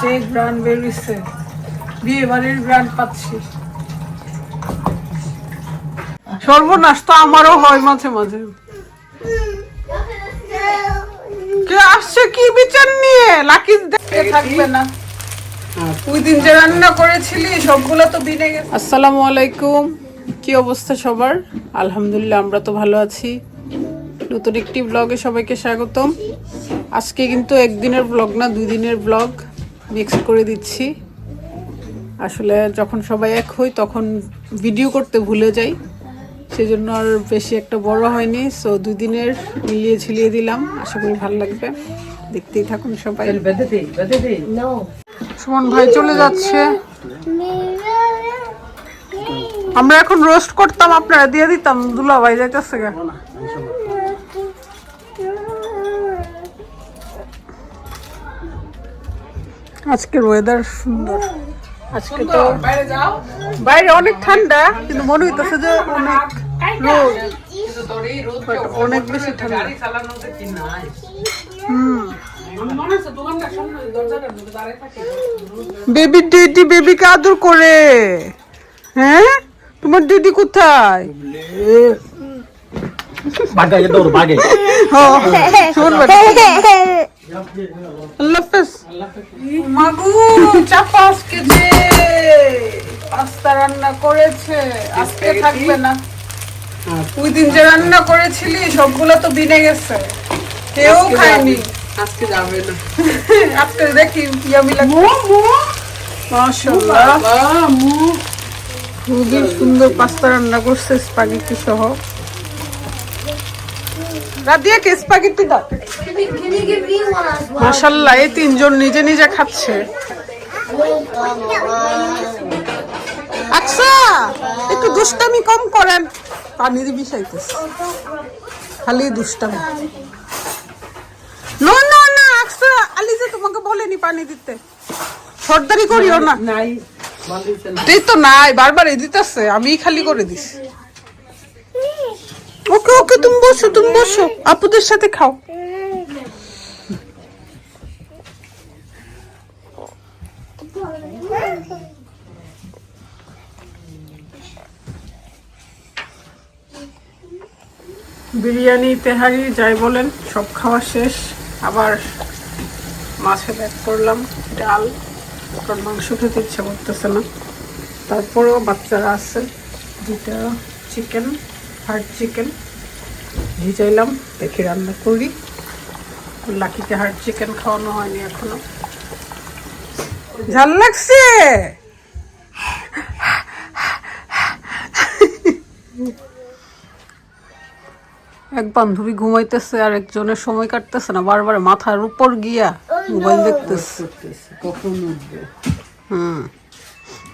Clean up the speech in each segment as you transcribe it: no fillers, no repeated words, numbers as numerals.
যে গ্রান বেরিয়েছে বিয়ে বাড়ির গ্রান পাচ্ছি। সর্বনাশ তো আমারও হয় মাঝে মাঝে। কে আসছে কি বিচার নিয়ে? লাকি দেখতে থাকবে না। ওই দিন যে রান্না করেছিলি সবগুলো তো বিনে গেছে। আসসালামু আলাইকুম, কি অবস্থা সবার? আলহামদুলিল্লাহ আমরা তো ভালো আছি। নতুন একটি ব্লগে সবাইকে স্বাগতম। আজকে কিন্তু একদিনের ব্লগ না, 2 দিনের ব্লগ মিক্স করে দিচ্ছি। আসলে যখন সবাই এক হই তখন ভিডিও করতে ভুলে যাই, সেজন্য আর বেশি একটা বড় হয়নি। সো 2 দিনের মিলিয়ে ঝিলিয়ে দিলাম, আশা করি ভালো লাগবে। দেখতেই থাকুন সবাই। সুমন ভাই চলে যাচ্ছে। আমরা এখন রোস্ট করতাম, আপনারা দিয়ে দিতাম। দুলা ভাই যাইতেছে গা। আজকের ওয়েদার সুন্দর। আজকে তো বাইরে অনেক ঠান্ডা, কিন্তু মনে হইতেছে যে অনেক রোদ, অনেক বেশি ঠান্ডা। বেবি দিদি বেবিকে আদর করে। হ্যাঁ, তোমার দিদি কোথায়? আল্লাহ হাফেজ। মাগু চাপা আজকে যে পাস্তা রান্না করেছে, আজকে থাকবে না। ওই দিন যে রান্না করেছিলি সবগুলো তো বিনে গেছে, কেউ খায়নি। আজকে যাবে না। আজকে দেখি ইয়ামি লাগবে। মাশাআল্লাহ, খুবই সুন্দর পাস্তা রান্না করছে, স্পাগেটি সহ। রাদিয়াকে স্পাগেটি দাও। মাশাআল্লাহ, এই 3 জন নিজে নিজে খাচ্ছে। আচ্ছা, একটু দুষ্টামি কম করেন। পানি দিবি চাইতেছে, খালি দুষ্টামি। না না না, আচ্ছা আলিজা তোমাকে বলেনি পানি দিতে। সর্দারি করিও না। এই তো নাই, বারবার দিতেছে, আমি খালি করে দিছি। ওকে ওকে, তুমি বসো, তুমি বসো, আপুদের সাথে খাও। বিরিয়ানি তেহারি যাই বলেন সব খাওয়া শেষ। আবার মাছে ব্যাক করলাম, ডাল, কারণ মাংস খেতে ইচ্ছা করতেছে না। তারপরেও বাচ্চারা আছে, 2টা চিকেন, হার্ড চিকেন ভিজাইলাম, দেখি রান্না করি। লাকিকে হার্ড চিকেন খাওয়ানো হয়নি এখনো। ঝাল লাগছে। এক বান্ধবী ঘুমাইতেছে আর একজনের সময় কাটতেছে না, বারবার মাথার উপর গিয়া মোবাইল দেখতেছে।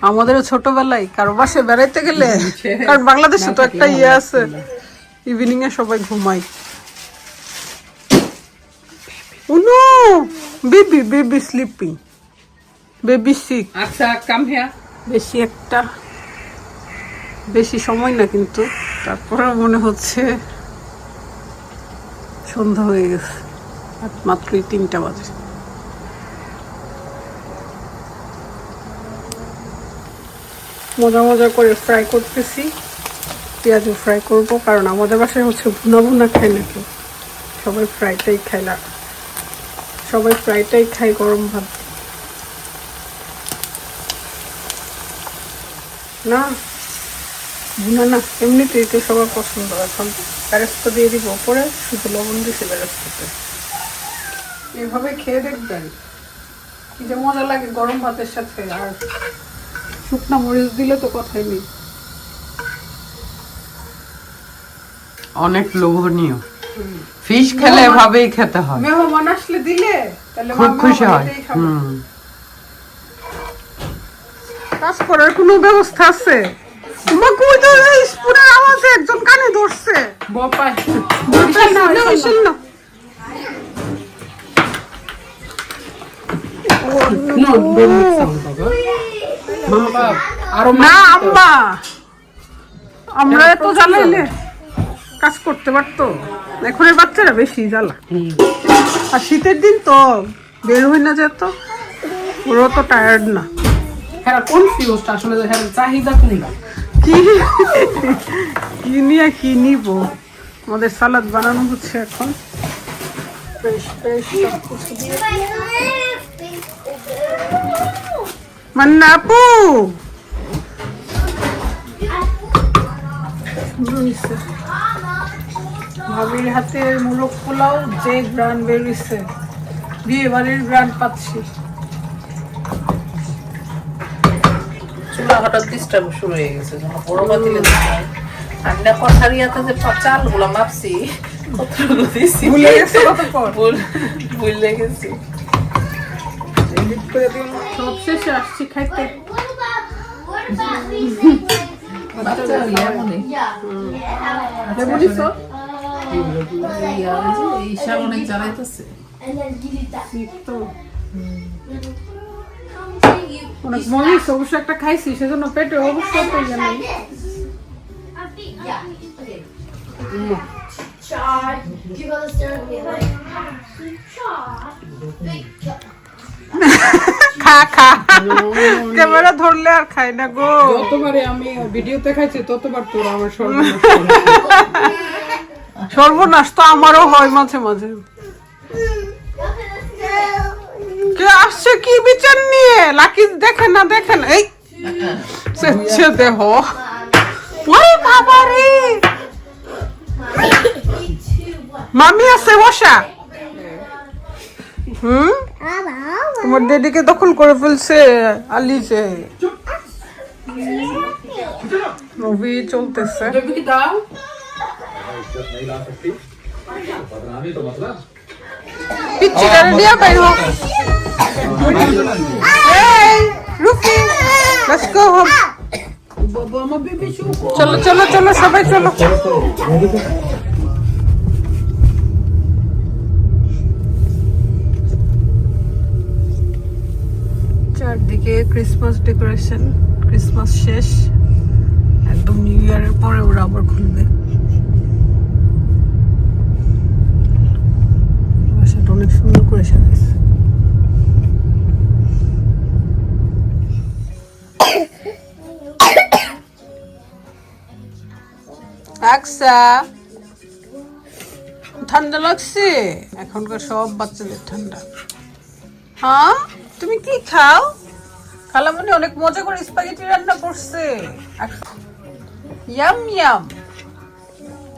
আমাদেরও ছোটবেলায় কারো বাসায় বেড়াইতে গেলে, কারণ বাংলাদেশে তো একটা ইয়ে আছে, ইভিনিং এ সবাই ঘুমাই। You know baby baby sleeping, baby sick. আচ্ছা কাম হিয়ার। বেশি সময় না, কিন্তু তারপরে মনে হচ্ছে সন্ধ্যা হয়ে গেছে, মাত্রই 3টা বাজে। মজা মজা করে ফ্রাই করতেছি, পেঁয়াজও ফ্রাই করব, কারণ আমাদের বাসায় হচ্ছে ভুনা ভুনা খায় না কেউ, সবাই ফ্রাইটাই খায় না, সবাই ফ্রাইটাই খায় গরম ভাত। না ভুনা না, এমনিতেই তো সবার পছন্দ। এখন বেরেস্তা দিয়ে দিব ওপরে, শুধু লবণ দিয়েছি বেরেস্তাতে। এইভাবে খেয়ে দেখবেন কি যে মজা লাগে গরম ভাতের সাথে। আর শুকনা মরিচ দিলে তো কথাই নেই। অনেক লোভনীয়। ফিশ খেলে এভাবেই খেতে হয়। মেহমান আসলে দিলে তাহলে খুব খুশি হয়। কাজ করার কোনো ব্যবস্থা আছে? তোমাকে ওই তো স্পুনের আওয়াজে একজন কানে ধরছে। বপাই না হইছিল না। No, don't make sound, Baba. Mama, না আম্মা, আমরা এত জ্বালাইলে কাজ করতে পারতো। এখনের বাচ্চারা বেশি জ্বালা। আর শীতের দিন তো বের হই না যেত, ওরা তো টায়ার্ড না। হ্যাঁ কনফিউজড আসলে, হ্যাঁ চাহিদা কোনটা কি নিয়ে কি নিব। আমাদের সালাদ বানানো হচ্ছে এখন। মান্না আপু ভাবির হাতের মুলক পোলাও যে গ্রান বেরিয়েছে, বিয়ে বাড়ির গ্রান পাচ্ছি। চুলা হঠাৎ ডিস্টার্ব শুরু হয়ে গেছে, যখন বড় পাতিলে রান্না কথার ইয়াতে যে চাল গুলা মাপছি কতটুকু দিছি ভুলে গেছে কতক্ষণ। ভুলে গেছি। এডিট করে দিন। সব শেষে আসছি খাইতে। বাচ্চা হইলে এমনই। লেবুনি সব ইয়া ওই যে ঈশা অনেক জ্বালাইতেছে। তো অনেক মরিচ অবশ্য একটা খাইছি, সেজন্য পেটে অবশ্য তো জানি। খা খা, ক্যামেরা ধরলে আর খাই না গো। যতবারে আমি ভিডিওতে খাইছি ততবার তোর আমার সর্বনাশ। সর্বনাশ তো আমারও হয় মাঝে মাঝে। কে আসছে কি বিচার নিয়ে? লাকি দেখেন না দেখেন, এই সে দেহ। ওই বাবা রে, মামি আছে বসা। তোমার ডেডিকে দখল করে ফেলছে আলিজে। মুভি চলতেছে। কি দাও পিচ্চিটা নিয়ে বের হোক। এই রুকি, লেটস গো হোম। বাবা আমার বেবি চুপ। চলো চলো চলো সবাই চলো। চারদিকে ক্রিসমাস ডেকোরেশন। ক্রিসমাস শেষ, একদম নিউ ইয়ারের পরে ওরা আবার খুলবে। বাসাটা অনেক সুন্দর করে সাজাইছে। আকসা, ঠান্ডা লাগছে? এখনকার সব বাচ্চাদের ঠান্ডা। হ্যাঁ তুমি কি খাও? খালামণি অনেক মজা করে স্পাগেটি রান্না করছে। Yum yum.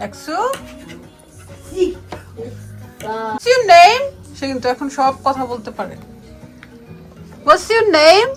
একসু What's your name? সে কিন্তু এখন সব কথা বলতে পারে। What's your name?